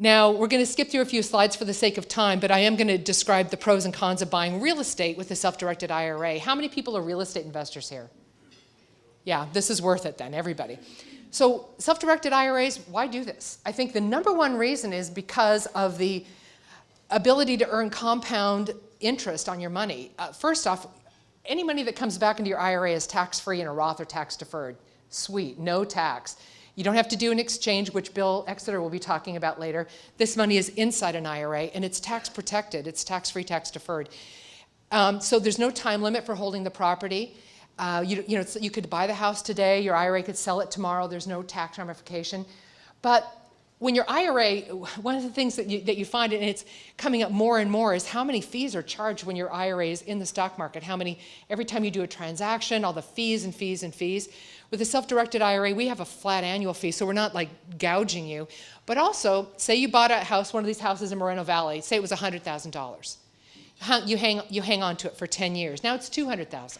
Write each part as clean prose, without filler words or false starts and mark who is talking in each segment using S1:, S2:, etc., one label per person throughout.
S1: Now, we're going to skip through a few slides for the sake of time, but I am going to describe the pros and cons of buying real estate with a self-directed IRA. How many people are real estate investors here? Yeah, this is worth it then, everybody. So self-directed IRAs, why do this? I think the number one reason is because of the ability to earn compound interest on your money. First off, any money that comes back into your IRA is tax-free in a Roth or tax-deferred. Sweet, no tax. You don't have to do an exchange, which Bill Exeter will be talking about later. This money is inside an IRA, and it's tax protected. It's tax-free, tax-deferred. So there's no time limit for holding the property. You could buy the house today. Your IRA could sell it tomorrow. There's no tax ramification. But when your IRA, one of the things that you find, and it's coming up more and more, is how many fees are charged when your IRA is in the stock market. Every time you do a transaction, all the fees and fees and fees. With a self-directed IRA, we have a flat annual fee, so we're not like gouging you. But also, say you bought a house, one of these houses in Moreno Valley, say it was $100,000. You hang on to it for 10 years. Now it's $200,000.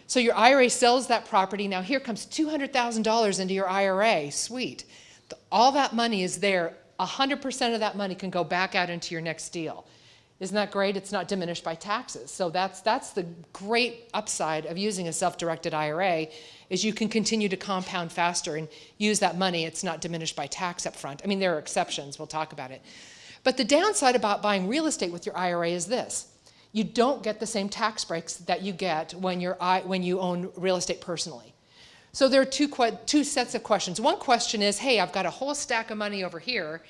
S1: So your IRA sells that property. Now here comes $200,000 into your IRA. Sweet. All that money is there. 100% of that money can go back out into your next deal. Isn't that great? It's not diminished by taxes. So that's the great upside of using a self-directed IRA, is you can continue to compound faster and use that money. It's not diminished by tax up front. I mean, there are exceptions. We'll talk about it. But the downside about buying real estate with your IRA is this. You don't get the same tax breaks that you get when you own real estate personally. So there are two sets of questions. One question is, hey, I've got a whole stack of money over here,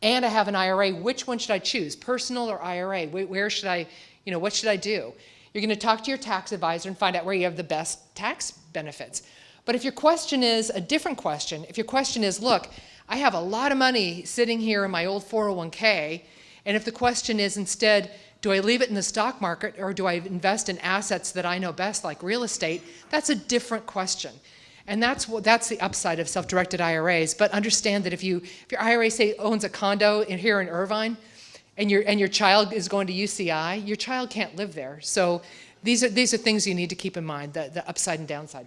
S1: and I have an IRA. Which one should I choose, personal or IRA? Where should I, what should I do? You're going to talk to your tax advisor and find out where you have the best tax benefits. But if your question is a different question, if your question is, look, I have a lot of money sitting here in my old 401k, and if the question is instead, do I leave it in the stock market or do I invest in assets that I know best, like real estate? That's a different question. And that's the upside of self-directed IRAs. But understand that if your IRA, say, owns a condo here in Irvine, and your child is going to UCI, your child can't live there. So these are things you need to keep in mind, the upside and downside.